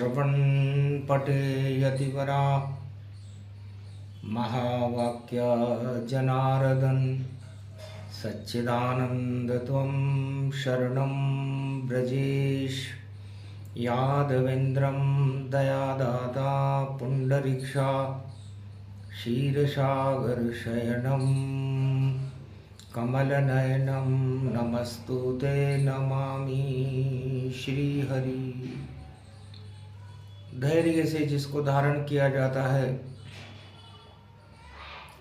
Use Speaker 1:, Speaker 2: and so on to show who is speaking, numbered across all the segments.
Speaker 1: श्रवण पठेयतिवरा महावाक्य जनार्दन सच्चिदानंद त्वं शरणं ब्रजेश यादवेन्द्रं दयादाता पुंडरीक्षा क्षीरसागरशयनं कमलनयनं नमस्तुते नमामि श्रीहरि। धैर्य से जिसको धारण किया जाता है,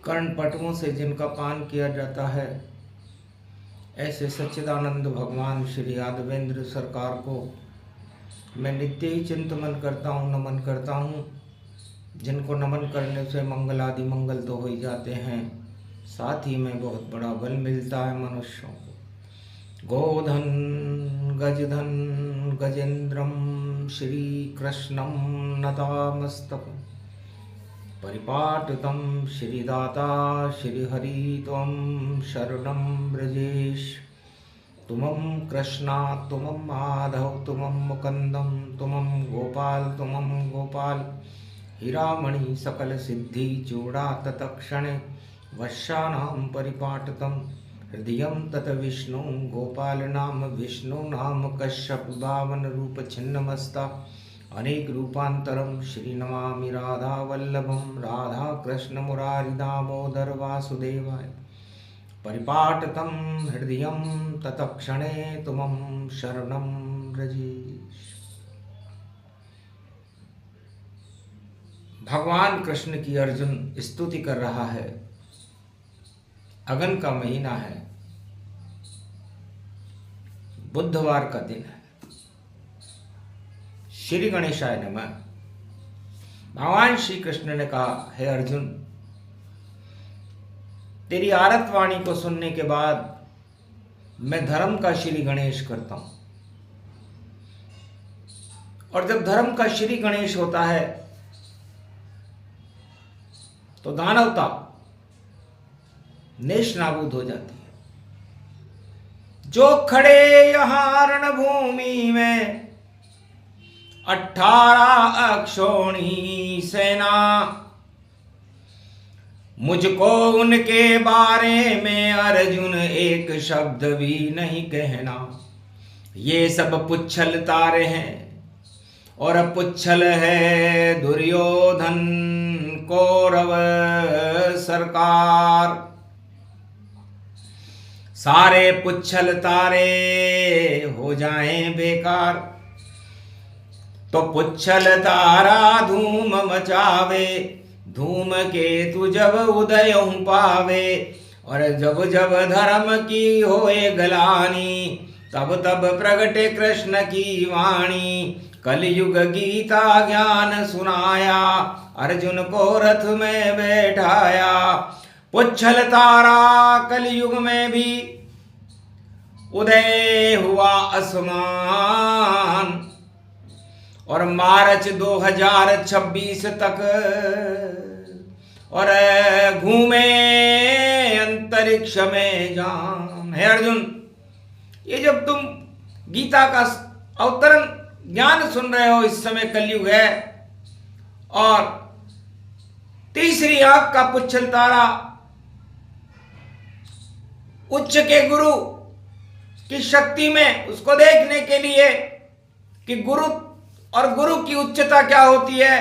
Speaker 1: कर्णपटुओं से जिनका पान किया जाता है, ऐसे सच्चिदानंद भगवान श्री यादवेंद्र सरकार को मैं नित्य ही चिंतन करता हूँ, नमन करता हूँ। जिनको नमन करने से मंगल आदि मंगल तो हो ही जाते हैं, साथ ही में बहुत बड़ा बल मिलता है मनुष्यों को। गोधन गजधन गजेन्द्रम श्री कृष्णं नतामस्तकम् परिपाटतं श्रीदाता श्रीहरि त्वं शरणं ब्रजेश। तुमं कृष्णा तुमं माधव तुमं मुकुन्दं तुमं गोपाल हीरामणि सकल सिद्धि चूड़ा तत्क्षणे वश्यानां परिपाटतं हृदयं तत विष्णु गोपाल नाम विष्णु नाम कश्यप बावन रूप छिन्नमस्ता अनेक रूपांतरम श्री नमामि राधा वल्लभम राधा कृष्ण मुरारी दामोदर वासुदेवाय परिपाटतं हृदयं तत्क्षणे तुमं शरणं ब्रजेश। भगवान कृष्ण की अर्जुन स्तुति कर रहा है। अगन का महीना है, बुधवार का दिन है। श्री गणेशाय नमः। भगवान श्री कृष्ण ने कहा, हे अर्जुन, तेरी आरत वाणी को सुनने के बाद मैं धर्म का श्री गणेश करता हूं। और जब धर्म का श्री गणेश होता है तो दानवता नेश नाबूद हो जाती है। जो खड़े यहां रणभूमि में 18 अक्षौणी सेना, मुझको उनके बारे में अर्जुन एक शब्द भी नहीं कहना। ये सब पुच्छल तारे हैं और पुच्छल है दुर्योधन कौरव सरकार। सारे पुच्छल तारे हो जाएं बेकार, तो पुच्छल तारा धूम मचावे, धूम केतु जब उदय पावे। और जब जब धर्म की होए गलानी, तब तब प्रगटे कृष्ण की वाणी। कलयुग गीता ज्ञान सुनाया, अर्जुन को रथ में बैठाया। पुच्छल तारा कलयुग में भी उदय हुआ आसमान। और मार्च 2026 तक और घूमे अंतरिक्ष में जान। है अर्जुन, ये जब तुम गीता का अवतरण ज्ञान सुन रहे हो, इस समय कलयुग है और तीसरी आंख का पुच्छल तारा उच्च के गुरु की शक्ति में उसको देखने के लिए कि गुरु और गुरु की उच्चता क्या होती है,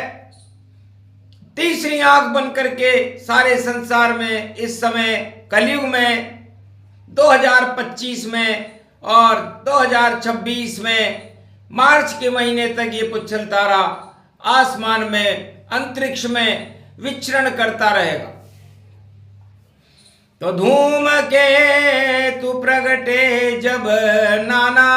Speaker 1: तीसरी आंख बन करके सारे संसार में इस समय कलयुग में 2025 में और 2026 में मार्च के महीने तक ये पुच्छल तारा आसमान में अंतरिक्ष में विचरण करता रहेगा। तो धूम के तू प्रगटे जब नाना,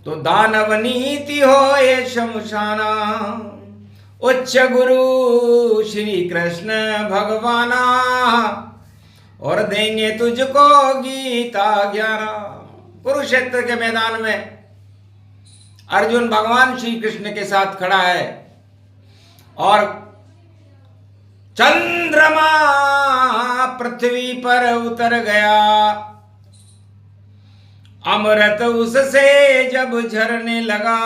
Speaker 1: तो दानव नीति हो ये शमशाना। उच्च गुरु श्री कृष्ण भगवाना, और देंगे तुझको गीता ज्ञाना। कुरुक्षेत्र के मैदान में अर्जुन भगवान श्री कृष्ण के साथ खड़ा है और चंद्रमा पृथ्वी पर उतर गया। अमृत उससे जब झरने लगा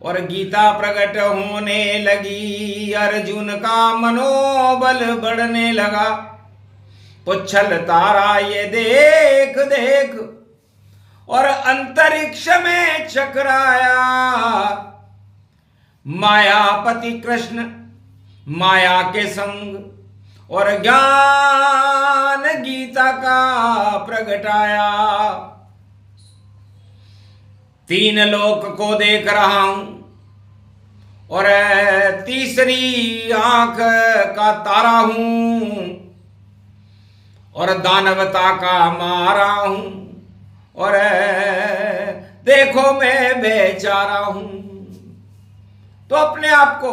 Speaker 1: और गीता प्रकट होने लगी, अर्जुन का मनोबल बढ़ने लगा। पुच्छल तारा ये देख देख और अंतरिक्ष में चकराया, मायापति कृष्ण माया के संग और ज्ञान गीता का प्रगटाया। तीन लोक को देख रहा हूं और तीसरी आंख का तारा हूं और दानवता का मारा हूं और देखो मैं बेचारा हूं। तो अपने आप को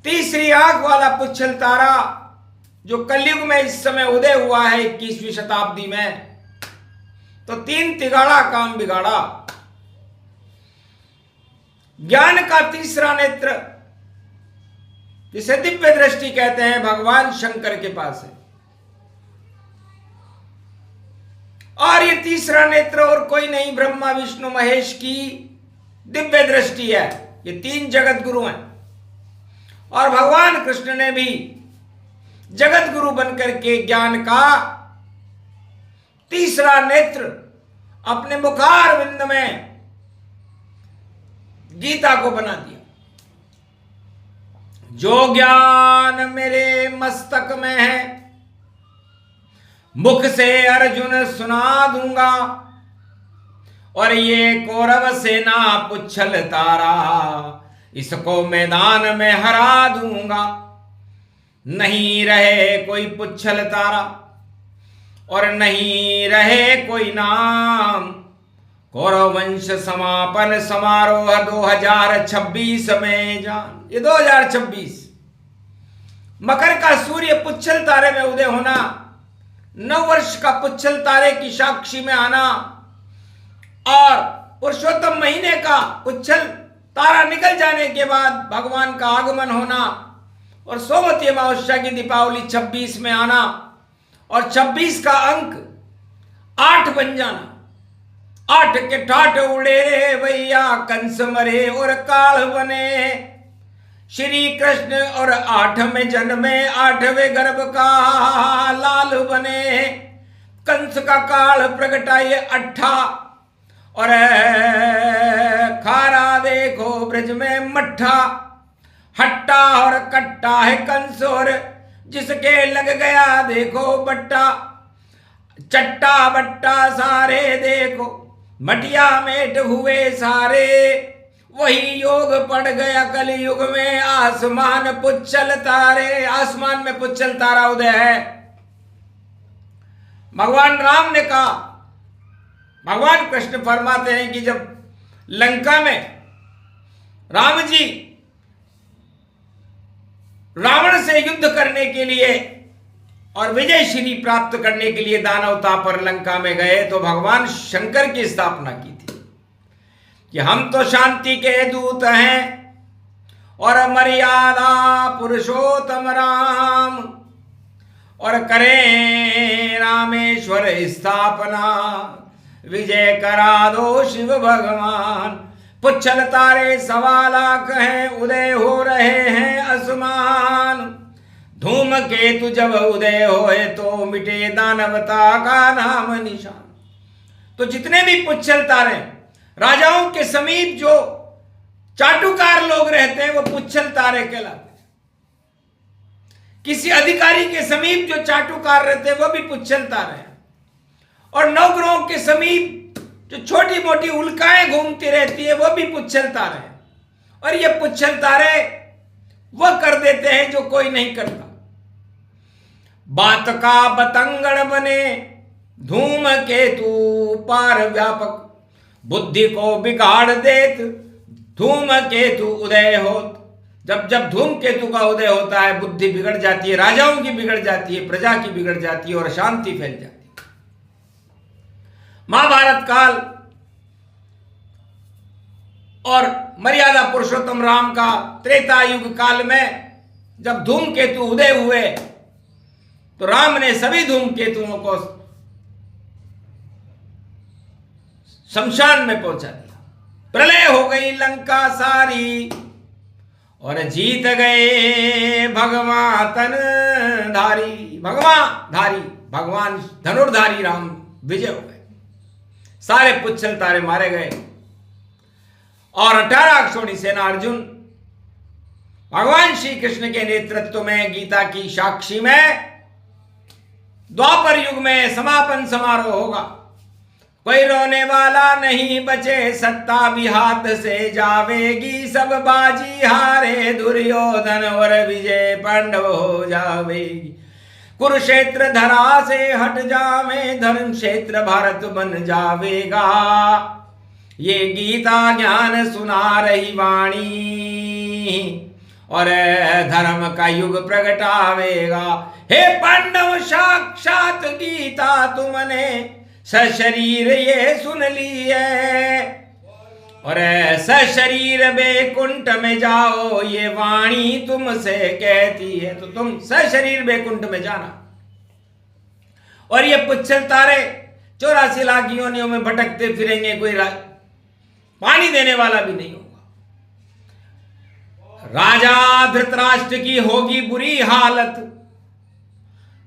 Speaker 1: तीसरी आंख वाला पुच्छल तारा जो कलयुग में इस समय उदय हुआ है 21वीं शताब्दी में, तो तीन तिगाड़ा काम बिगाड़ा। ज्ञान का तीसरा नेत्र जिसे दिव्य दृष्टि कहते हैं भगवान शंकर के पास है, और ये तीसरा नेत्र और कोई नहीं ब्रह्मा विष्णु महेश की दिव्य दृष्टि है। ये तीन जगत गुरु हैं और भगवान कृष्ण ने भी जगत गुरु बनकर के ज्ञान का तीसरा नेत्र अपने मुखारविंद में गीता को बना दिया। जो ज्ञान मेरे मस्तक में है मुख से अर्जुन सुना दूंगा और ये कौरव सेना पुच्छल तारा इसको मैदान में हरा दूंगा। नहीं रहे कोई पुच्छल तारा और नहीं रहे कोई नाम, कौरव वंश समापन समारोह 2026 में जान। ये 2026 मकर का सूर्य पुच्छल तारे में उदय होना, 9 वर्ष का पुच्छल तारे की साक्षी में आना और पुरुषोत्तम महीने का पुच्छल तारा निकल जाने के बाद भगवान का आगमन होना और सोमवती अमावस्या की दीपावली 26 में आना और 26 का अंक 8 बन जाना। 8 के ठाठ उड़े रे भैया कंस मरे और काल बने, श्री कृष्ण और 8 में जन्मे 8वें गर्भ का लाल बने। कंस का काल प्रगटाए 8 और खारा देखो ब्रज में मट्ठा, हट्टा और कट्टा है कंस और जिसके लग गया देखो बट्टा। चट्टा बट्टा सारे देखो मटिया मेट हुए सारे, वही योग पड़ गया कलयुग में आसमान पुच्छल तारे। आसमान में पुच्छल तारा उदय है। भगवान राम ने कहा, भगवान कृष्ण फरमाते हैं कि जब लंका में राम जी रावण से युद्ध करने के लिए और विजय श्री प्राप्त करने के लिए दानवता पर लंका में गए तो भगवान शंकर की स्थापना की थी कि हम तो शांति के दूत हैं और मर्यादा पुरुषोत्तम राम और करें रामेश्वर स्थापना, विजय करा दो शिव भगवान। पुच्छल तारे 1.25 लाख हैं उदय हो रहे हैं आसमान, धूमकेतु जब उदय होए तो मिटे दानवता का नाम निशान। तो जितने भी पुच्छल तारे राजाओं के समीप जो चाटुकार लोग रहते हैं वो पुच्छल तारे कहलाते हैं। किसी अधिकारी के समीप जो चाटुकार रहते हैं वो भी पुच्छल तारे हैं। और नवग्रहों के समीप जो छोटी मोटी उल्काएं घूमती रहती है वो भी पुच्छल तारे हैं। और ये पुच्छल तारे वह कर देते हैं जो कोई नहीं करता। बात का बतंगड़ बने धूमकेतु पार व्यापक, बुद्धि को बिगाड़ देत धूमकेतु उदय होत। जब जब धूमकेतु का उदय होता है बुद्धि बिगड़ जाती है, राजाओं की बिगड़ जाती है, प्रजा की बिगड़ जाती है और शांति फैल जाती है। महाभारत काल और मर्यादा पुरुषोत्तम राम का त्रेता युग काल में जब धूमकेतु उदय हुए तो राम ने सभी धूमकेतुओं को शमशान में पहुंचा दिया। प्रलय हो गई लंका सारी और जीत गए भगवान तनधारी। भगवान धनुर्धारी राम विजय हो गए। सारे पुच्छल तारे मारे गए और 18 अक्षौणी सेना अर्जुन भगवान श्री कृष्ण के नेतृत्व में गीता की साक्षी में द्वापर युग में समापन समारोह होगा। कोई रोने वाला नहीं बचे, सत्ता भी हाथ से जावेगी, सब बाजी हारे दुर्योधन और विजय पांडव हो जावेगी। कुरुक्षेत्र धरा से हट जावे, धर्म क्षेत्र भारत बन जावेगा। ये गीता ज्ञान सुना रही वाणी और धर्म का युग प्रगटावेगा। हे पांडव साक्षात गीता तुमने सशरीर ये सुन ली है और सशरीर बैकुंठ में जाओ, ये वाणी तुमसे कहती है। तो तुम सशरीर बैकुंठ में जाना। और ये पुच्छल तारे 84 लाख योनियों में भटकते फिरेंगे, कोई पानी देने वाला भी नहीं होगा। राजा धृतराष्ट्र की होगी बुरी हालत,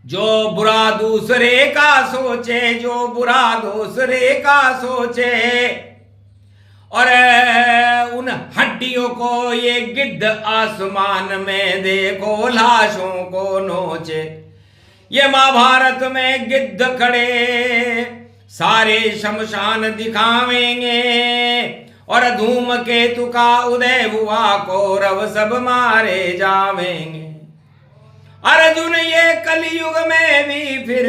Speaker 1: जो बुरा दूसरे का सोचे, जो बुरा दूसरे का सोचे। और उन हड्डियों को ये गिद्ध आसमान में देखो लाशों को नोचे। ये महाभारत में गिद्ध खड़े सारे शमशान दिखावेंगे और धूमकेतु का उदय हुआ, कौरव सब मारे जावेंगे। अर्जुन ये कलयुग में भी फिर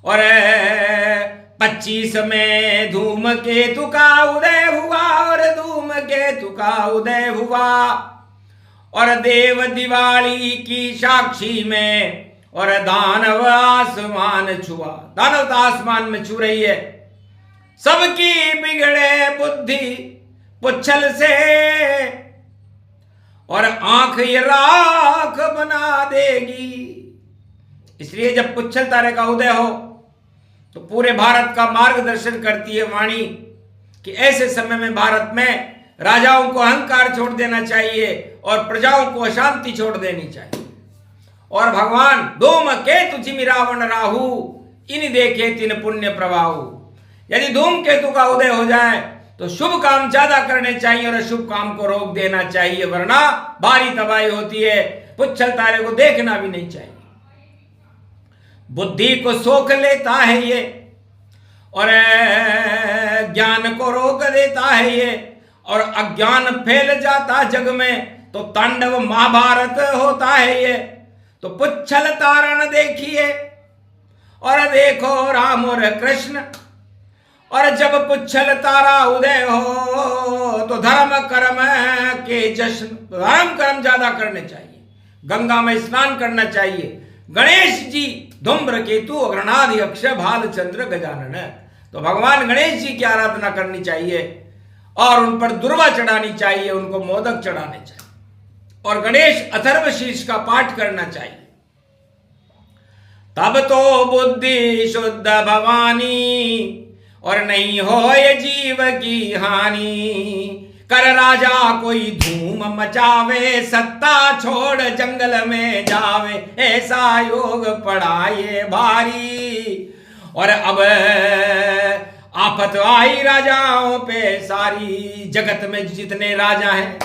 Speaker 1: और 25 में धूमकेतु का उदय हुआ और धूमकेतु का उदय हुआ और देव दिवाली की साक्षी में और दानव आसमान छुआ। दानव तो आसमान में छू रही है। सबकी बिगड़े बुद्धि पुच्छल से और आंख ये राख बना देगी। इसलिए जब पुच्छल तारे का उदय हो तो पूरे भारत का मार्गदर्शन करती है वाणी कि ऐसे समय में भारत में राजाओं को अहंकार छोड़ देना चाहिए और प्रजाओं को अशांति छोड़ देनी चाहिए। और भगवान धूमकेतु जिमि रावण राहु, इन देखे तिन पुण्य प्रभाव। यदि धूमकेतु का उदय हो जाए तो शुभ काम ज्यादा करने चाहिए और अशुभ काम को रोक देना चाहिए, वरना भारी तबाही होती है। पुच्छल तारे को देखना भी नहीं चाहिए। बुद्धि को सोख लेता है ये और ज्ञान को रोक देता है ये, और अज्ञान फैल जाता जग में तो तांडव महाभारत होता है ये। तो पुच्छल तारण देखिए और देखो राम और कृष्ण। और जब पुच्छल तारा उदय हो तो धर्म कर्म के जश्न, धर्म कर्म ज्यादा करने चाहिए। गंगा में स्नान करना चाहिए। गणेश जी धूम्रकेतु अग्रणादि अक्ष भालचंद्र गजानन, तो भगवान गणेश जी की आराधना करनी चाहिए और उन पर दुर्वा चढ़ानी चाहिए, उनको मोदक चढ़ाने चाहिए और गणेश अथर्व शीर्ष का पाठ करना चाहिए। तब तो बुद्धि शुद्ध भवानी और नहीं हो ये जीव की हानि। कर राजा कोई धूम मचावे, सत्ता छोड़ जंगल में जावे, ऐसा योग पड़ा ये भारी। और अब आफत आई राजाओं पे सारी, जगत में जितने राजा हैं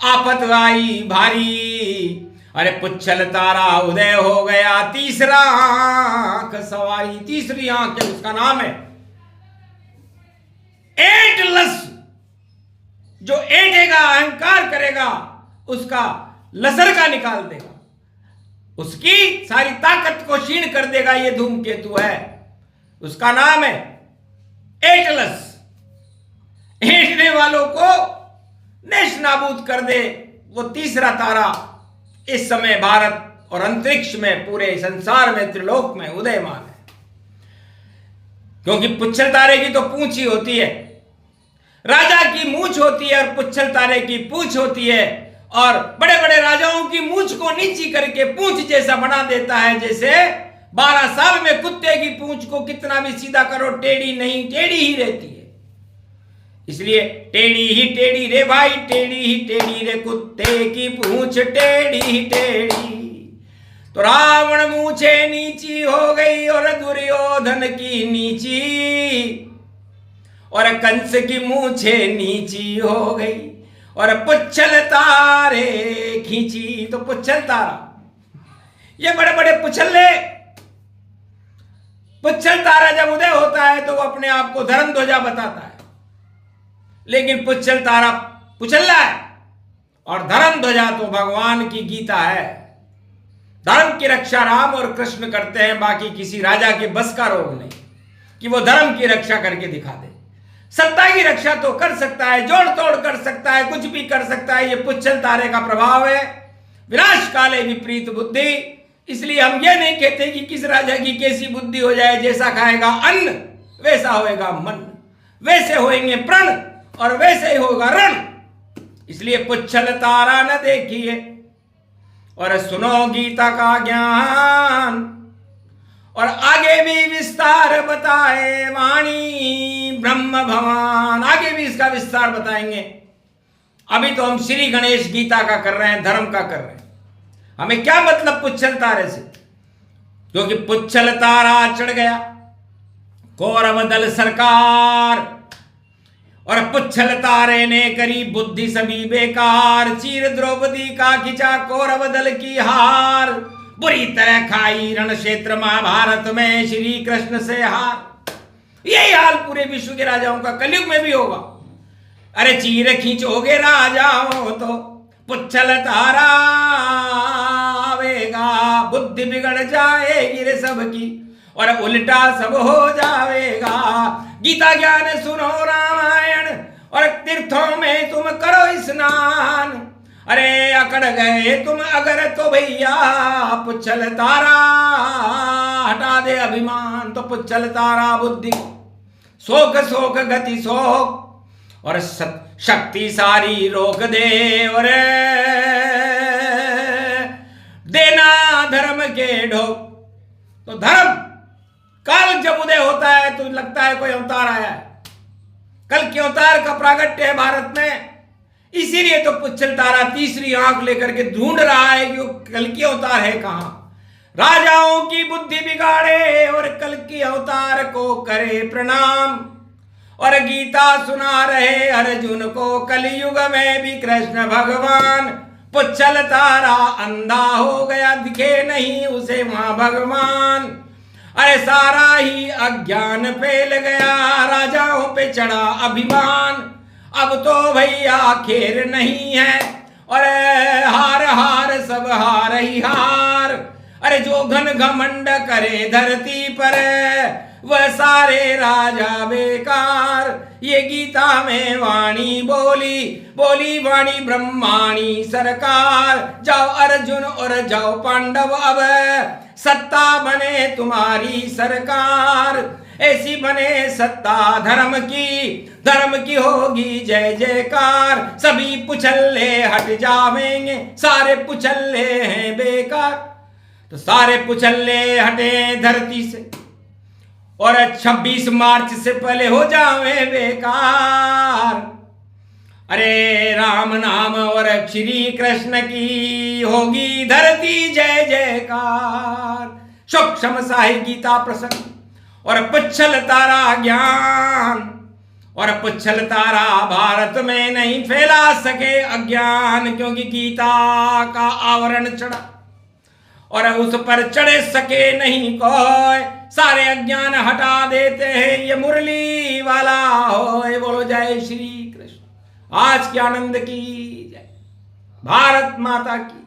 Speaker 1: आफत आई भारी। अरे पुच्छल तारा उदय हो गया, तीसरा आंख सवारी। तीसरी आंख है, उसका नाम है एटलस। जो एटेगा, अहंकार करेगा, उसका लसर का निकाल देगा, उसकी सारी ताकत को क्षीण कर देगा। ये धूमकेतु है, उसका नाम है एटलस। एटने वालों को नेश नाबूद कर दे वो तीसरा तारा इस समय भारत और अंतरिक्ष में, पूरे संसार में, त्रिलोक में उदयमान है। क्योंकि पुच्छल तारे की तो पूंछ ही होती है, राजा की मूंछ होती है और पुच्छल तारे की पूंछ होती है। और बड़े बड़े राजाओं की मूंछ को नीची करके पूंछ जैसा बना देता है। जैसे 12 साल में कुत्ते की पूंछ को कितना भी सीधा करो टेढ़ी नहीं टेढ़ी ही रहती है। इसलिए टेढ़ी ही टेढ़ी रे भाई, टेढ़ी ही टेढ़ी रे कुत्ते की पूंछ टेढ़ी ही टेढ़ी। तो रावण मूछे नीची हो गई और दुर्योधन की नीची, और कंस की मूछे नीची हो गई और पुच्छल तारे खींची। तो पुच्छल तारा, ये बड़े बड़े पुच्छल्ले, पुच्छल तारा जब उदय होता है तो वो अपने आप को धर्म ध्वजा बताता है, लेकिन पुच्छल तारा पुच्छल्ला है और धर्म ध्वजा तो भगवान की गीता है। धर्म की रक्षा राम और कृष्ण करते हैं, बाकी किसी राजा के बस का रोग नहीं कि वो धर्म की रक्षा करके दिखा दे। सत्ता की रक्षा तो कर सकता है, जोड़ तोड़ कर सकता है, कुछ भी कर सकता है। ये पुच्छल तारे का प्रभाव है। विनाश काले विपरीत बुद्धि, इसलिए हम ये नहीं कहते कि किस राजा की कैसी बुद्धि हो जाए। जैसा खाएगा अन्न वैसा होएगा मन, वैसे होएंगे प्रण और वैसे ही होगा रण। इसलिए पुच्छल तारा न देखिए और सुनो गीता का ज्ञान, और आगे भी विस्तार बताए वाणी ब्रह्म भगवान। आगे भी इसका विस्तार बताएंगे। अभी तो हम श्री गणेश गीता का कर रहे हैं, धर्म का कर रहे हैं। हमें क्या मतलब पुच्छल तारे से, क्योंकि पुच्छल तारा चढ़ गया कौरव दल सरकार, और पुच्छल तारे ने करी बुद्धि सभी बेकार। चीर द्रौपदी का खिंचा कौरव दल की हार, बुरी तरह खाई रण क्षेत्र महाभारत में श्री कृष्ण से हार। यही हाल पूरे विश्व के राजाओं का कलयुग में भी होगा। अरे चीर खींचोगे राजाओं तो पुच्छल तारा आवेगा, बुद्धि बिगड़ जाएगी रे सबकी और उल्टा सब हो जाएगा। गीता ज्ञान सुनो रामायण और तीर्थों में तुम करो स्नान। अरे अकड़ गए तुम अगर तो भैया पुच्छल तारा हटा दे अभिमान। तो पुच्छल तारा बुद्धि शोक शोक गति शोक और शक्ति सारी रोक दे, और देना धर्म के ढोक। तो धर्म काल जब उदय होता है तो लगता है कोई अवतार आया है। कल के अवतार का प्रागट्य है भारत में, इसीलिए तो पुच्छल तारा तीसरी आंख लेकर के ढूंढ रहा है कि वो कल की अवतार है कहां। राजाओं की बुद्धि बिगाड़े और कल की अवतार को करे प्रणाम, और गीता सुना रहे अर्जुन को कलयुग में भी कृष्ण भगवान। पुच्छल तारा अंधा हो गया, दिखे नहीं उसे वहां भगवान। अरे सारा ही अज्ञान फैल गया, राजाओं पे चढ़ा अभिमान। अब तो भैया खेर नहीं है, और हार हार सब हार ही हार। अरे जो घन घमंड करे धरती पर वह सारे राजा बेकार। ये गीता में वाणी बोली बोली वाणी ब्रह्माणी सरकार। जाओ अर्जुन और जाओ पांडव, अब सत्ता बने तुम्हारी सरकार। ऐसी बने सत्ता धर्म की होगी जय जयकार। सभी पुच्छल्ले हट जावेंगे, सारे पुच्छल्ले हैं बेकार। तो सारे पुच्छल्ले हटे धरती से और 26 मार्च से पहले हो जावे बेकार। अरे राम नाम और श्री कृष्ण की होगी धरती जय जयकार। सूक्ष्म साहि गीता प्रसंग और पुच्छल तारा ज्ञान, और पुच्छल तारा भारत में नहीं फैला सके अज्ञान, क्योंकि गीता का आवरण चढ़ा और उस पर चढ़े सके नहीं कोई। सारे अज्ञान हटा देते हैं ये मुरली वाला होए। बोलो जय श्री कृष्ण। आज के आनंद की जय, भारत माता की।